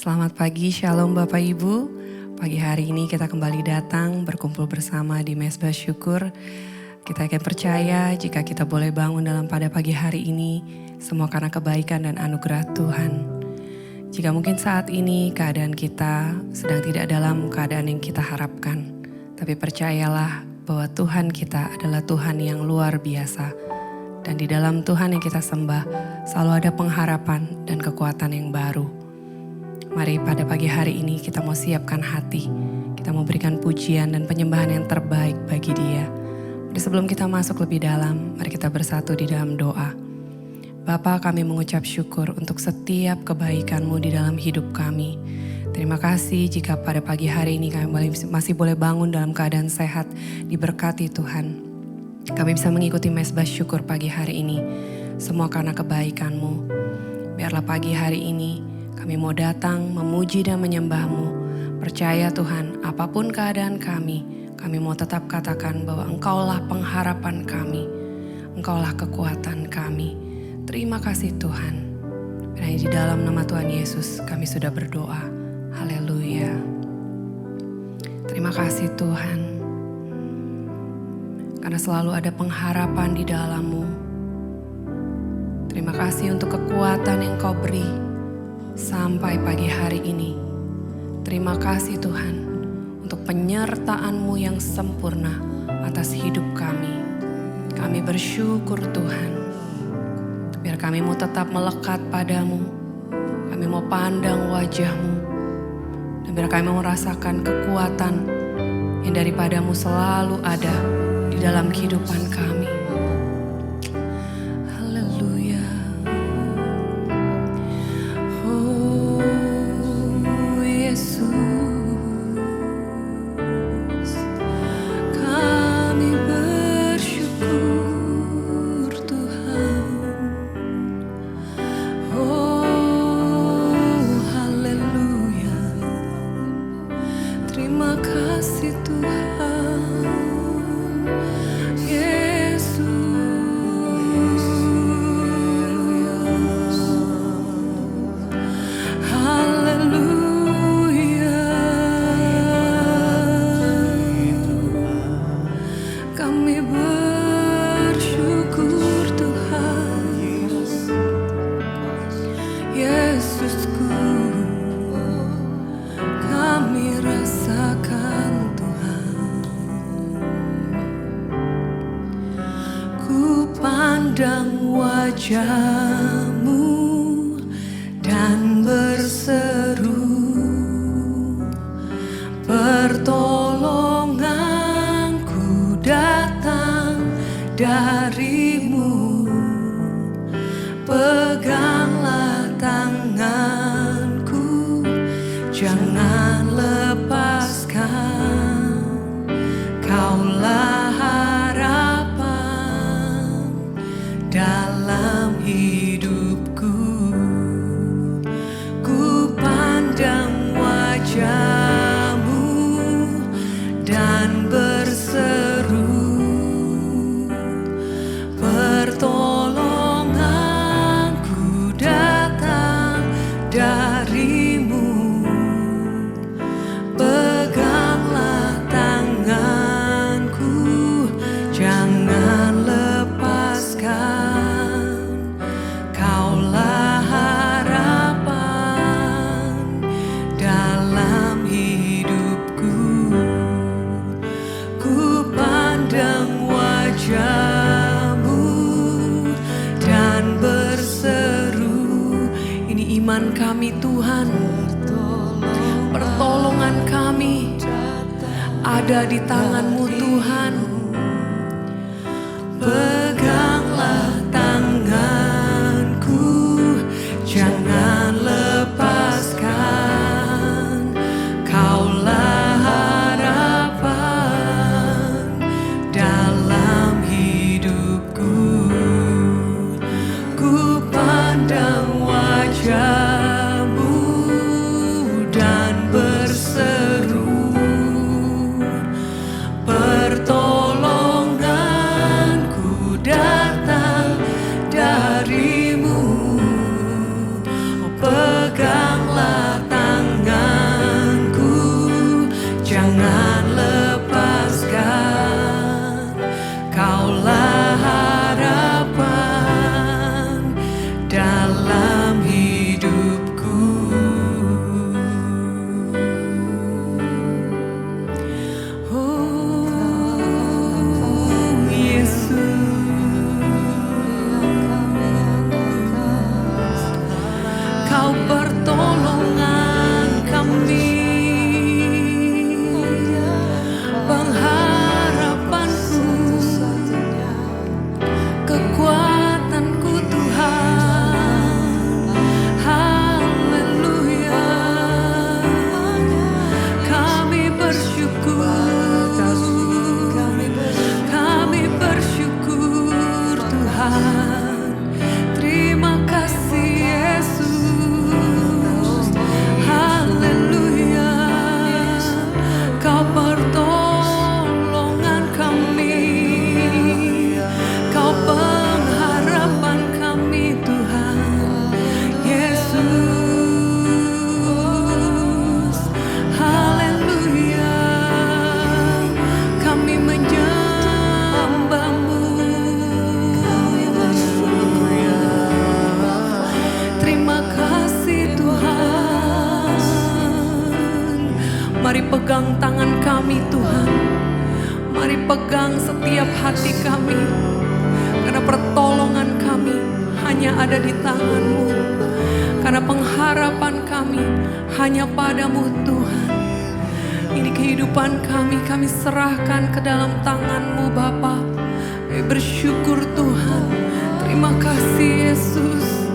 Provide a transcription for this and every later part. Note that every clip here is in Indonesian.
Selamat pagi, Shalom Bapak Ibu. Pagi hari ini kita kembali datang berkumpul bersama di Mezbah Syukur. Kita akan percaya jika kita boleh bangun pada pagi hari ini, semua karena kebaikan dan anugerah Tuhan. Jika mungkin saat ini keadaan kita sedang tidak dalam keadaan yang kita harapkan, tapi percayalah bahwa Tuhan kita adalah Tuhan yang luar biasa. Dan di dalam Tuhan yang kita sembah selalu ada pengharapan dan kekuatan yang baru. Mari pada pagi hari ini kita mau siapkan hati. Kita mau berikan pujian dan penyembahan yang terbaik bagi Dia. Mari sebelum kita masuk lebih dalam, mari kita bersatu di dalam doa. Bapa, kami mengucap syukur untuk setiap kebaikan-Mu di dalam hidup kami. Terima kasih jika pada pagi hari ini kami masih boleh bangun dalam keadaan sehat, diberkati Tuhan. Kami bisa mengikuti Mezbah Syukur pagi hari ini, semua karena kebaikan-Mu. Biarlah pagi hari ini kami mau datang memuji dan menyembah-Mu. Percaya Tuhan, apapun keadaan kami mau tetap katakan bahwa Engkaulah pengharapan kami. Engkaulah kekuatan kami. Terima kasih Tuhan. Karena di dalam nama Tuhan Yesus kami sudah berdoa. Haleluya. Terima kasih Tuhan. Karena selalu ada pengharapan di dalam-Mu. Terima kasih untuk kekuatan yang Kau beri sampai pagi hari ini. Terima kasih Tuhan untuk penyertaan-Mu yang sempurna atas hidup kami. Kami bersyukur Tuhan. Biar kami mau tetap melekat padamu. Kami mau pandang wajah-Mu. Dan biar kami mau merasakan kekuatan yang daripadamu selalu ada di dalam kehidupan kami. Wajah-Mu dan berseru, pertolonganku datang dari-Mu. Peganglah tanganku, jangan lepaskan. Kaulah harapan dalam hidupku. Ku pandang wajah-Mu dan berseru, pertolonganku datang dari-Mu. Peganglah tanganku, jangan lepaskan. Kaulah harapan dalam hidupku. Ku pandang wajah-Mu dan berseru. Ini iman kami Tuhan. Pertolongan kami ada di tangan-Mu Tuhan. Peganglah tanganku, jangan lepaskan. Kaulah harapan dalam hidupku. Ku pandang wajah-Mu dan berseru, pertolongan tenang setiap hati kami. Karena pertolongan kami hanya ada di tangan-Mu. Karena pengharapan kami hanya pada-Mu Tuhan. Ini kehidupan kami serahkan ke dalam tangan-Mu Bapa. Kami bersyukur Tuhan. Terima kasih Yesus.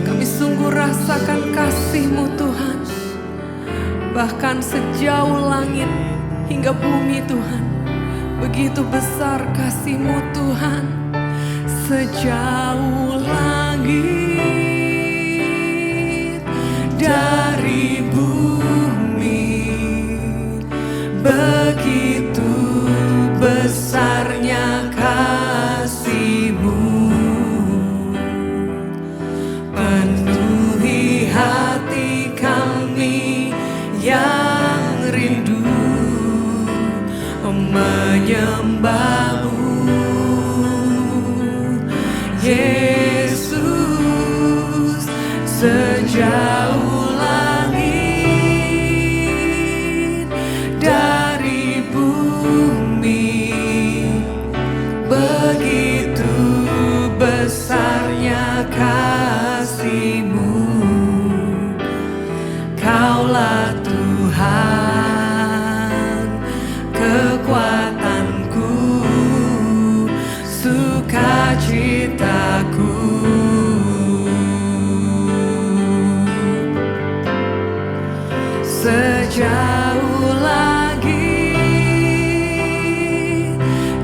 Kami sungguh rasakan kasih-Mu Tuhan. Bahkan sejauh langit hingga bumi Tuhan. Begitu besar kasih-Mu Tuhan. Sejauh langit dari bumi, begitu besarnya kasih-Mu. Penuhi hati kami yang rindu menyembah-Mu. Yesus, sejauh langit dari bumi, begitu besarnya kasih-Mu. Kaulah Tuhan, kekuatanku, sukacitaku. Sejauh langit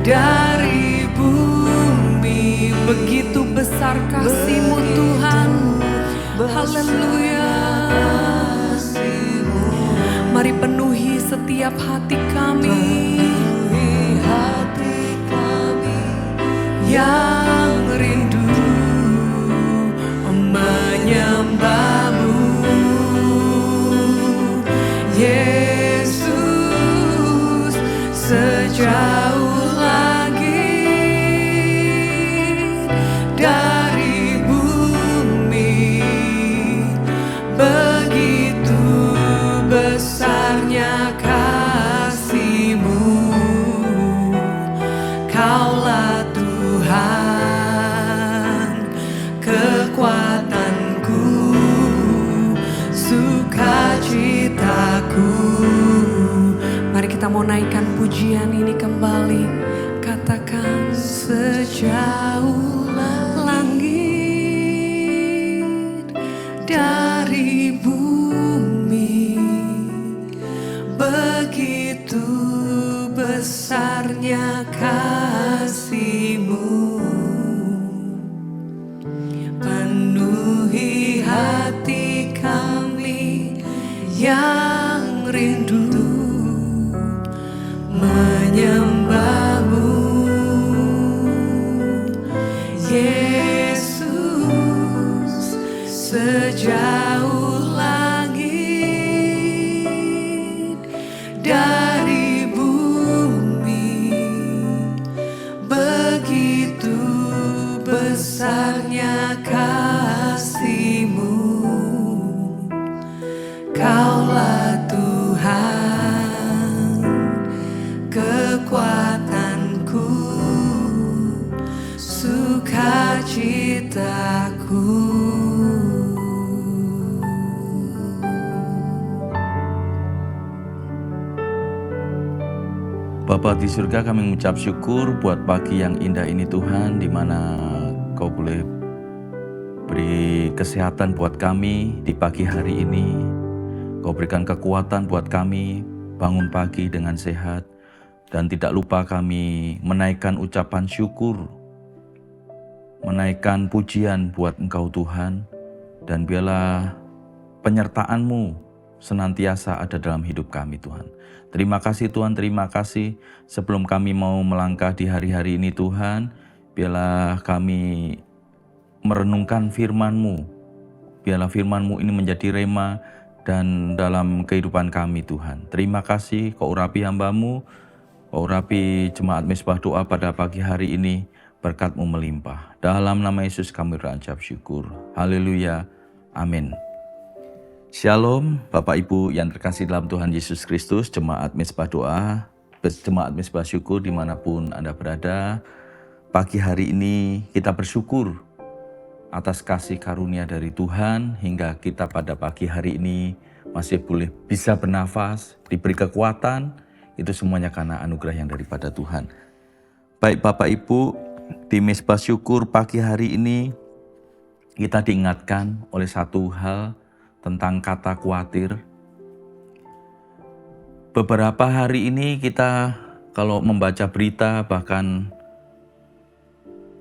dari bumi, begitu besar kasih-Mu Tuhan. Haleluya. Mari penuhi setiap hati kami yang rindu menyembah-Mu. Yesus, sejauh langit dari bumi, begitu besarnya kasih-Mu. Kaulah Tuhan, kekuatanku, sukacitaku. Mari kita mau naikkan pujian ini kembali. Katakan sejauh langit dari bumi, begitu besarnya kasih-Mu. Penuhi hati kami yang rindu menyembah-Mu. Yesus, sejauh langit dari bumi, begitu besarnya kasih-Mu. Kaulah Tuhan, kekuatanku, sukacitaku. Bapa di surga, kami mengucap syukur buat pagi yang indah ini Tuhan, di mana Kau boleh beri kesehatan buat kami di pagi hari ini. Kau berikan kekuatan buat kami bangun pagi dengan sehat. Dan tidak lupa kami menaikkan ucapan syukur, menaikkan pujian buat Engkau Tuhan. Dan biarlah penyertaan-Mu senantiasa ada dalam hidup kami Tuhan. Terima kasih Tuhan, terima kasih. Sebelum kami mau melangkah di hari-hari ini Tuhan, biarlah kami merenungkan firman-Mu. Biarlah firman-Mu ini menjadi rema dan dalam kehidupan kami Tuhan. Terima kasih Kau urapi hamba-Mu, Kau urapi jemaat Mezbah Doa pada pagi hari ini, berkat-Mu melimpah. Dalam nama Yesus kami berucap syukur. Haleluya. Amin. Shalom Bapak Ibu yang terkasih dalam Tuhan Yesus Kristus, jemaat Mezbah Doa. Jemaat Mezbah Syukur dimanapun Anda berada. Pagi hari ini kita bersyukur atas kasih karunia dari Tuhan hingga kita pada pagi hari ini masih boleh bisa bernafas, diberi kekuatan, itu semuanya karena anugerah yang daripada Tuhan. Baik Bapak Ibu, di Mezbah Syukur pagi hari ini kita diingatkan oleh satu hal tentang kata khawatir. Beberapa hari ini kita kalau membaca berita, bahkan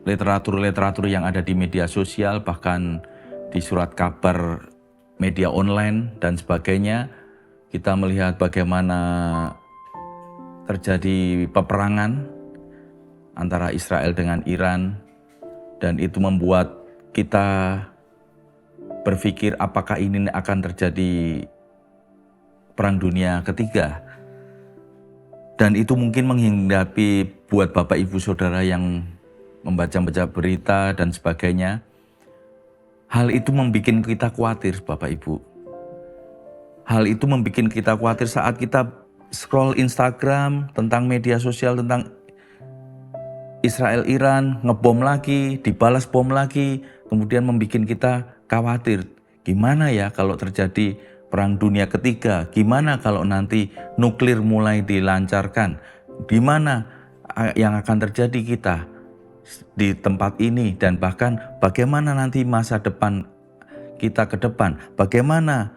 literatur yang ada di media sosial, bahkan di surat kabar media online dan sebagainya, kita melihat bagaimana terjadi peperangan antara Israel dengan Iran, dan itu membuat kita berpikir apakah ini akan terjadi perang dunia ketiga. Dan itu mungkin menghinggapi buat Bapak Ibu Saudara yang membaca berita dan sebagainya. Hal itu membuat kita khawatir Bapak Ibu. Hal itu membuat kita khawatir saat kita scroll Instagram tentang media sosial, tentang Israel-Iran, ngebom lagi, dibalas bom lagi, kemudian membuat kita khawatir. Gimana ya kalau terjadi perang dunia ketiga? Gimana kalau nanti nuklir mulai dilancarkan? Gimana yang akan terjadi kita di tempat ini? Dan bahkan bagaimana nanti masa depan kita ke depan? Bagaimana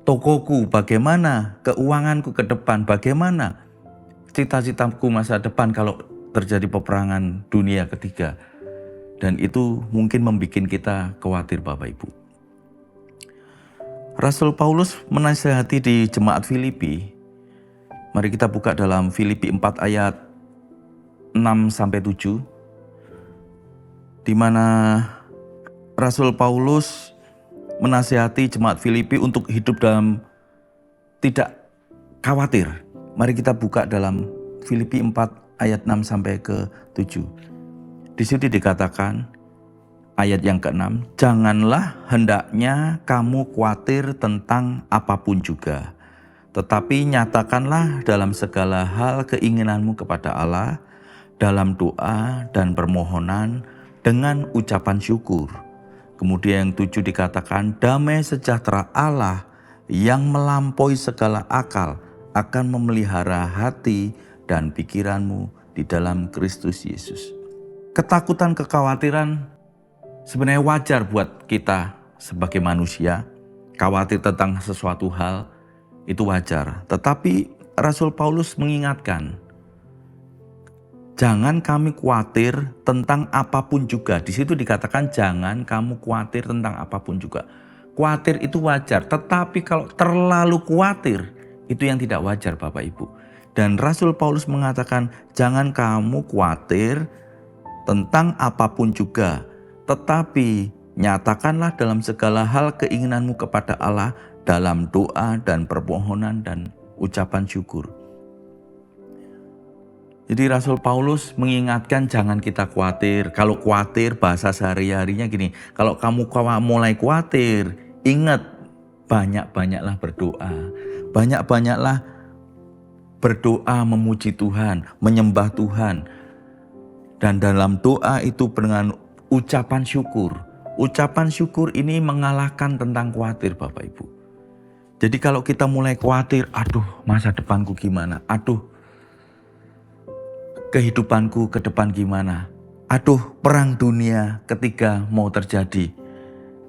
tokoku? Bagaimana keuanganku ke depan? Bagaimana cita-citaku masa depan kalau terjadi peperangan dunia ketiga? Dan itu mungkin membuat kita khawatir Bapak Ibu. Rasul Paulus menasihati di jemaat Filipi. Mari kita buka dalam Filipi 4 ayat 6-7. Di mana Rasul Paulus menasihati jemaat Filipi untuk hidup dalam tidak khawatir. Mari kita buka dalam Filipi 4 ayat 6-7. Di situ dikatakan, ayat yang ke-6, janganlah hendaknya kamu khawatir tentang apapun juga, tetapi nyatakanlah dalam segala hal keinginanmu kepada Allah, dalam doa dan permohonan dengan ucapan syukur. Kemudian yang 7 dikatakan, damai sejahtera Allah yang melampaui segala akal akan memelihara hati dan pikiranmu di dalam Kristus Yesus. Ketakutan, kekhawatiran sebenarnya wajar buat kita sebagai manusia. Khawatir tentang sesuatu hal itu wajar. Tetapi Rasul Paulus mengingatkan, jangan kami khawatir tentang apapun juga. Di situ dikatakan jangan kamu khawatir tentang apapun juga. Khawatir itu wajar, tetapi kalau terlalu khawatir itu yang tidak wajar Bapak Ibu. Dan Rasul Paulus mengatakan jangan kamu khawatir tentang apapun juga, tetapi nyatakanlah dalam segala hal keinginanmu kepada Allah dalam doa dan permohonan dan ucapan syukur. Jadi Rasul Paulus mengingatkan jangan kita khawatir. Kalau khawatir bahasa sehari-harinya gini, kalau kamu mulai khawatir, ingat banyak-banyaklah berdoa. Banyak-banyaklah berdoa memuji Tuhan, menyembah Tuhan. Dan dalam doa itu dengan ucapan syukur. Ucapan syukur ini mengalahkan tentang khawatir Bapak Ibu. Jadi kalau kita mulai khawatir, aduh masa depanku gimana? Aduh kehidupanku ke depan gimana? Aduh perang dunia ketiga mau terjadi.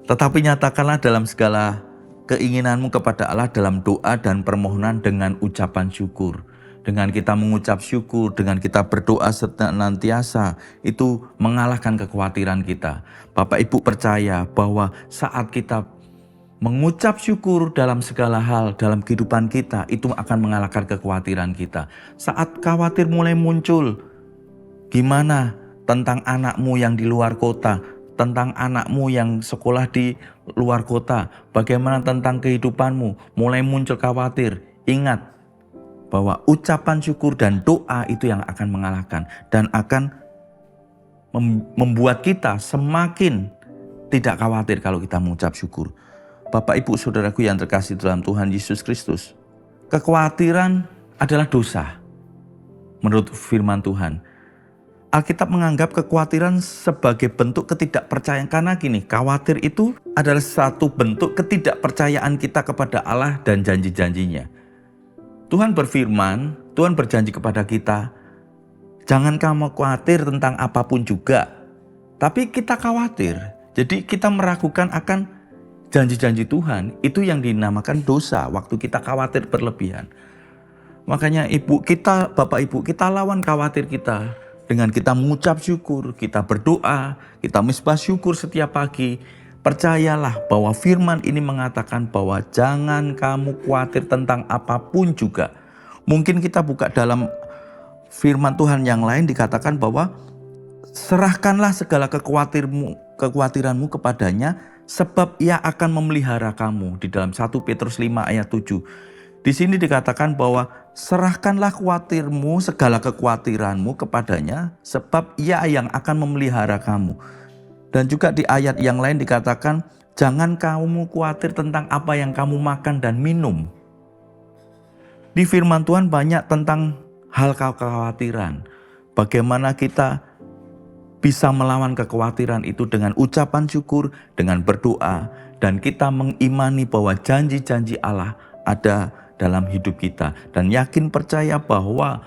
Tetapi nyatakanlah dalam segala keinginanmu kepada Allah dalam doa dan permohonan dengan ucapan syukur. Dengan kita mengucap syukur, dengan kita berdoa senantiasa, itu mengalahkan kekhawatiran kita. Bapak Ibu percaya bahwa saat kita mengucap syukur dalam segala hal dalam kehidupan kita, itu akan mengalahkan kekhawatiran kita. Saat khawatir mulai muncul, gimana tentang anakmu yang di luar kota, tentang anakmu yang sekolah di luar kota, bagaimana tentang kehidupanmu, mulai muncul khawatir, ingat bahwa ucapan syukur dan doa itu yang akan mengalahkan dan akan membuat kita semakin tidak khawatir kalau kita mengucap syukur. Bapak Ibu Saudaraku yang terkasih dalam Tuhan Yesus Kristus, kekhawatiran adalah dosa. Menurut firman Tuhan, Alkitab menganggap kekhawatiran sebagai bentuk ketidakpercayaan. Karena gini, khawatir itu adalah satu bentuk ketidakpercayaan kita kepada Allah dan janji-janjinya. Tuhan berfirman, Tuhan berjanji kepada kita, jangan kamu khawatir tentang apapun juga. Tapi kita khawatir, jadi kita meragukan akan janji-janji Tuhan. Itu yang dinamakan dosa, waktu kita khawatir berlebihan. Makanya ibu kita, bapak ibu, kita lawan khawatir kita dengan kita mengucap syukur, kita berdoa, kita misbah syukur setiap pagi. Percayalah bahwa firman ini mengatakan bahwa jangan kamu khawatir tentang apapun juga. Mungkin kita buka dalam firman Tuhan yang lain dikatakan bahwa serahkanlah segala kekhawatiranmu kepadanya sebab ia akan memelihara kamu. Di dalam 1 Petrus 5 ayat 7. Di sini dikatakan bahwa serahkanlah segala kekhawatiranmu kepadanya sebab ia yang akan memelihara kamu. Dan juga di ayat yang lain dikatakan jangan kamu khawatir tentang apa yang kamu makan dan minum. Di firman Tuhan banyak tentang hal kekhawatiran. Bagaimana kita bisa melawan kekhawatiran itu dengan ucapan syukur, dengan berdoa, dan kita mengimani bahwa janji-janji Allah ada dalam hidup kita. Dan yakin percaya bahwa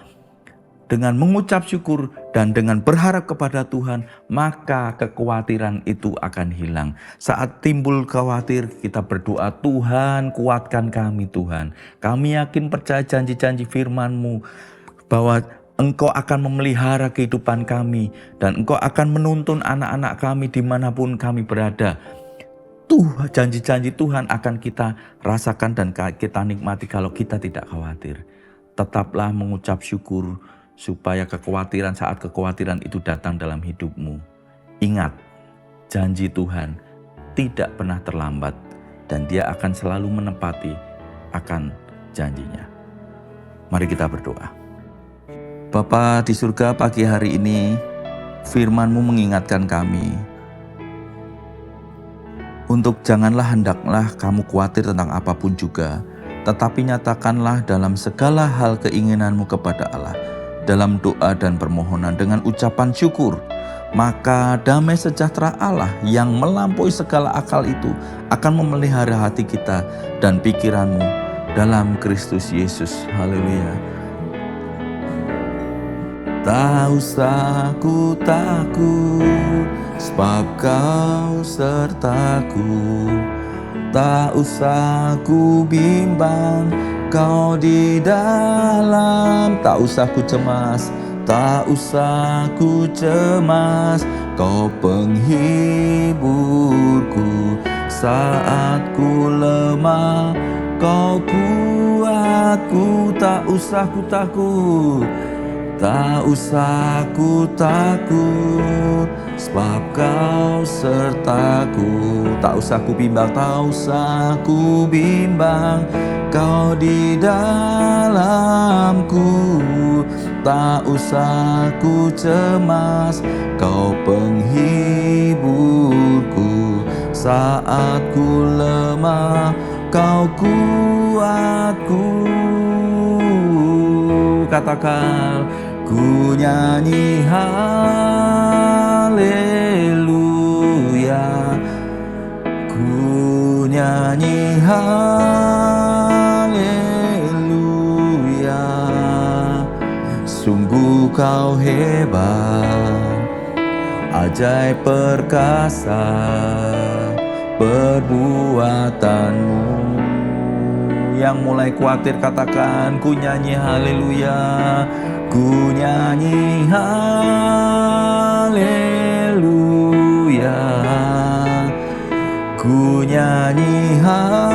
dengan mengucap syukur dan dengan berharap kepada Tuhan, maka kekhawatiran itu akan hilang. Saat timbul khawatir, kita berdoa, Tuhan kuatkan kami Tuhan. Kami yakin percaya janji-janji firman-Mu bahwa Engkau akan memelihara kehidupan kami dan Engkau akan menuntun anak-anak kami dimanapun kami berada. Janji-janji Tuhan akan kita rasakan dan kita nikmati kalau kita tidak khawatir. Tetaplah mengucap syukur supaya saat kekhawatiran itu datang dalam hidupmu. Ingat, janji Tuhan tidak pernah terlambat dan Dia akan selalu menepati akan janjinya. Mari kita berdoa. Bapa di surga, pagi hari ini firman-Mu mengingatkan kami untuk hendaklah kamu khawatir tentang apapun juga, tetapi nyatakanlah dalam segala hal keinginan-Mu kepada Allah, dalam doa dan permohonan dengan ucapan syukur. Maka damai sejahtera Allah yang melampaui segala akal itu akan memelihara hati kita dan pikiranmu dalam Kristus Yesus. Haleluya. Tak usah ku takut, sebab Kau sertaku. Tak usah ku bimbang, Kau di dalam. Tak usah ku cemas, tak usah ku cemas. Kau penghiburku saat ku lemah. Kau kuatku, tak usah ku takut. Tak usah ku takut, sebab Kau sertaku. Tak usah ku bimbang, tak usah ku bimbang, Kau di dalamku. Tak usah ku cemas, Kau penghiburku saat ku lemah. Kau kuatku. Katakan, ku nyanyi haleluya, ku nyanyi haleluya. Sungguh Kau hebat, ajaib perkasa perbuatan-Mu. Yang mulai khawatir katakan, ku nyanyi haleluya, ku nyanyi haleluya, ku nyanyi haleluya.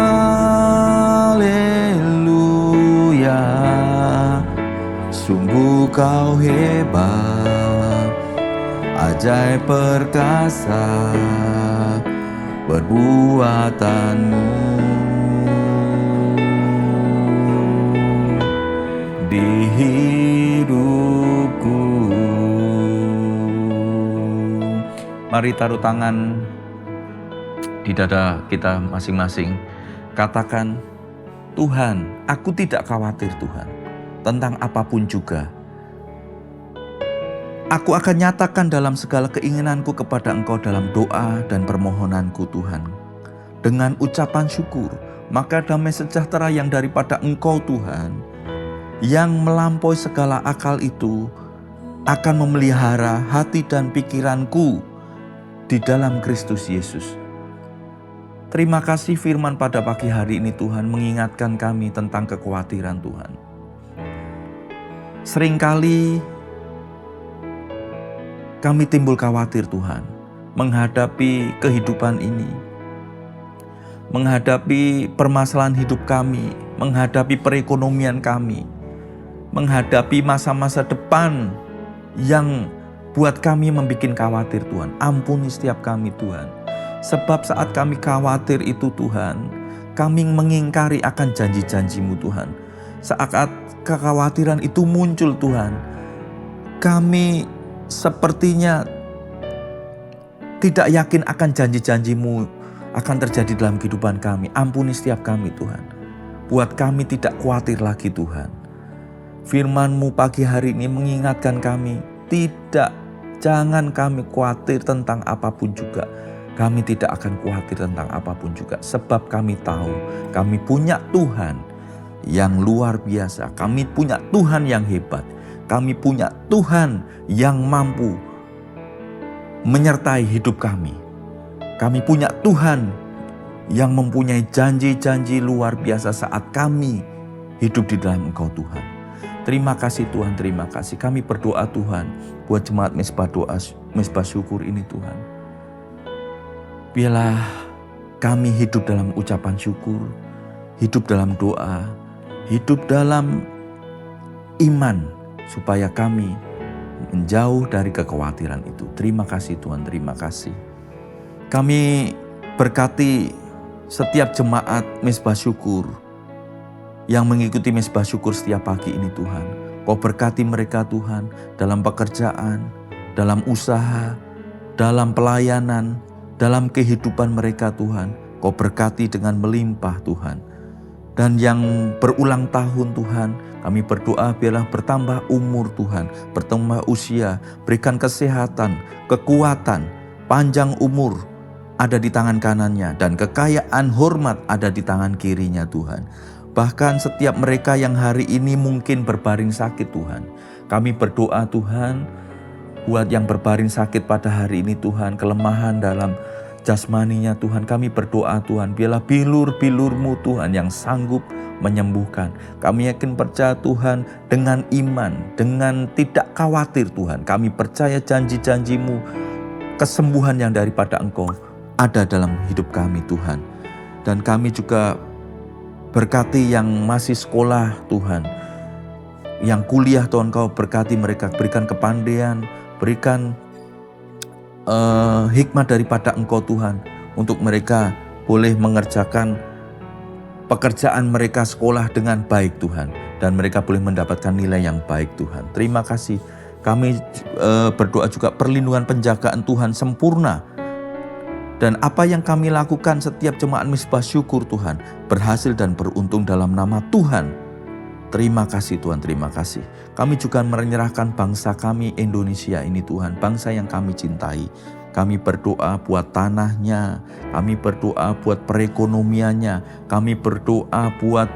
Sungguh Kau hebat, ajaib perkasa perbuatan-Mu. Di hidupku. Mari taruh tangan di dada kita masing-masing. Katakan, Tuhan, aku tidak khawatir Tuhan. tentang apapun juga. Aku akan nyatakan dalam segala keinginanku kepada Engkau dalam doa dan permohonanku Tuhan. Dengan ucapan syukur, maka damai sejahtera yang daripada Engkau Tuhan, yang melampaui segala akal itu, akan memelihara hati dan pikiranku di dalam Kristus Yesus. Terima kasih firman pada pagi hari ini Tuhan mengingatkan kami tentang kekhawatiran Tuhan. Seringkali kami timbul khawatir Tuhan menghadapi kehidupan ini, menghadapi permasalahan hidup kami, menghadapi perekonomian kami, menghadapi masa-masa depan yang buat kami membuat khawatir Tuhan. Ampuni setiap kami Tuhan. Sebab saat kami khawatir itu Tuhan, kami mengingkari akan janji-janji-Mu Tuhan. Saat kekhawatiran itu muncul Tuhan, kami sepertinya tidak yakin akan janji-janji-Mu akan terjadi dalam kehidupan kami. Ampuni setiap kami Tuhan. Buat kami tidak khawatir lagi Tuhan. Firman-Mu pagi hari ini mengingatkan kami, jangan kami khawatir tentang apapun juga. Kami tidak akan khawatir tentang apapun juga. Sebab kami tahu kami punya Tuhan yang luar biasa. Kami punya Tuhan yang hebat. Kami punya Tuhan yang mampu menyertai hidup kami. Kami punya Tuhan yang mempunyai janji-janji luar biasa saat kami hidup di dalam Engkau Tuhan. Terima kasih Tuhan, terima kasih. Kami berdoa Tuhan buat jemaat Mezbah Syukur ini Tuhan. Biarlah kami hidup dalam ucapan syukur, hidup dalam doa, hidup dalam iman, supaya kami menjauh dari kekhawatiran itu. Terima kasih Tuhan, terima kasih. Kami berkati setiap jemaat Mezbah Syukur yang mengikuti Mezbah Syukur setiap pagi ini Tuhan. Kau berkati mereka Tuhan dalam pekerjaan, dalam usaha, dalam pelayanan, dalam kehidupan mereka Tuhan. Kau berkati dengan melimpah Tuhan. Dan yang berulang tahun Tuhan, kami berdoa biarlah bertambah umur Tuhan, bertambah usia, berikan kesehatan, kekuatan, panjang umur ada di tangan kanannya, dan kekayaan hormat ada di tangan kirinya Tuhan. Bahkan setiap mereka yang hari ini mungkin berbaring sakit Tuhan, kami berdoa Tuhan, buat yang berbaring sakit pada hari ini Tuhan, kelemahan dalam jasmaninya Tuhan, kami berdoa Tuhan, biarlah bilur-bilur-Mu Tuhan yang sanggup menyembuhkan. Kami yakin percaya Tuhan dengan iman, dengan tidak khawatir Tuhan. Kami percaya janji-janji-Mu, kesembuhan yang daripada Engkau ada dalam hidup kami Tuhan. Dan kami juga berkati yang masih sekolah Tuhan, yang kuliah Tuhan, Kau berkati mereka, berikan kepandaian, berikan hikmat daripada Engkau Tuhan, untuk mereka boleh mengerjakan pekerjaan mereka sekolah dengan baik Tuhan, dan mereka boleh mendapatkan nilai yang baik Tuhan. Terima kasih. Kami berdoa juga perlindungan penjagaan Tuhan sempurna, dan apa yang kami lakukan setiap jemaat Mezbah Syukur Tuhan berhasil dan beruntung dalam nama Tuhan. Terima kasih Tuhan, terima kasih. Kami juga menyerahkan bangsa kami Indonesia ini Tuhan, bangsa yang kami cintai. Kami berdoa buat tanahnya, kami berdoa buat perekonomiannya, kami berdoa buat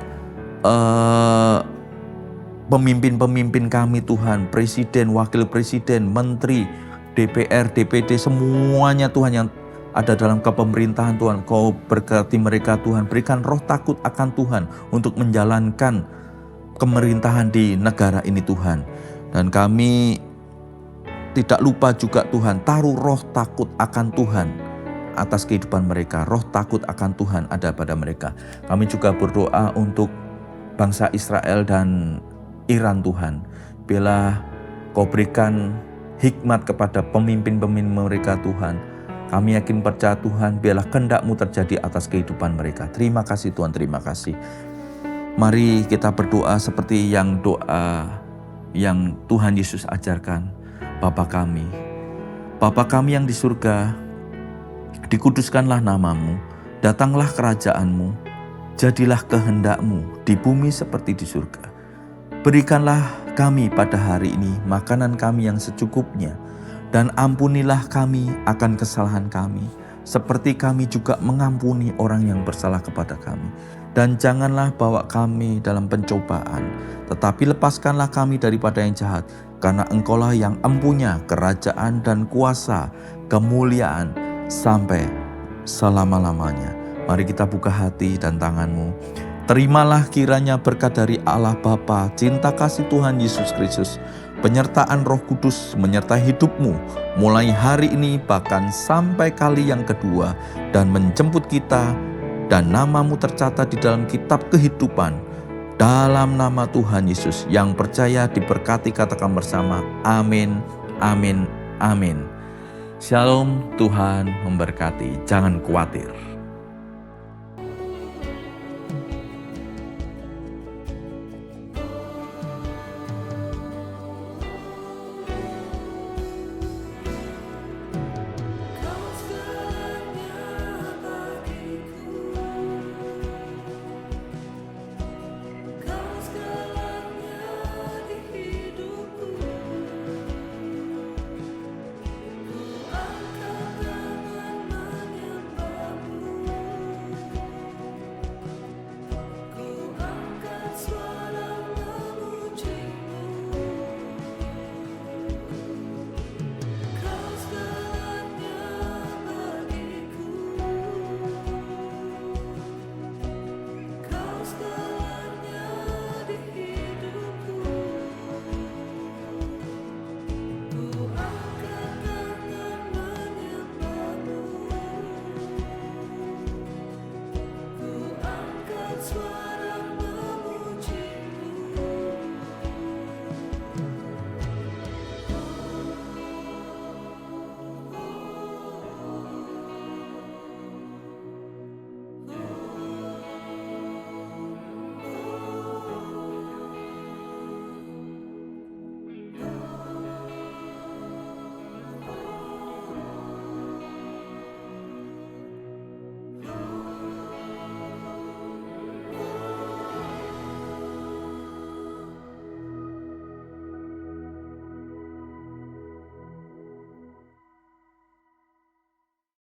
pemimpin-pemimpin kami Tuhan, presiden, wakil presiden, menteri, DPR, DPD, semuanya Tuhan yang ada dalam kepemerintahan Tuhan. Kau berkati mereka Tuhan, berikan roh takut akan Tuhan untuk menjalankan pemerintahan di negara ini Tuhan. Dan kami tidak lupa juga Tuhan, taruh roh takut akan Tuhan atas kehidupan mereka. Roh takut akan Tuhan ada pada mereka. Kami juga berdoa untuk bangsa Israel dan Iran Tuhan. Biarlah Kau berikan hikmat kepada pemimpin-pemimpin mereka Tuhan. Kami yakin percaya Tuhan, biarlah kehendak-Mu terjadi atas kehidupan mereka. Terima kasih Tuhan, terima kasih. Mari kita berdoa seperti yang doa yang Tuhan Yesus ajarkan. Bapa kami yang di surga, dikuduskanlah nama-Mu, datanglah kerajaan-Mu, jadilah kehendak-Mu di bumi seperti di surga. Berikanlah kami pada hari ini makanan kami yang secukupnya, dan ampunilah kami akan kesalahan kami, seperti kami juga mengampuni orang yang bersalah kepada kami. Dan janganlah bawa kami dalam pencobaan, tetapi lepaskanlah kami daripada yang jahat, karena Engkaulah yang empunya kerajaan dan kuasa, kemuliaan sampai selama-lamanya. Mari kita buka hati dan tanganmu. Terimalah kiranya berkat dari Allah Bapa, cinta kasih Tuhan Yesus Kristus, penyertaan Roh Kudus menyertai hidupmu mulai hari ini bahkan sampai kali yang kedua, dan menjemput kita dan namamu tercatat di dalam kitab kehidupan. Dalam nama Tuhan Yesus, yang percaya diberkati katakan bersama amin, amin, amin. Shalom, Tuhan memberkati. Jangan khawatir.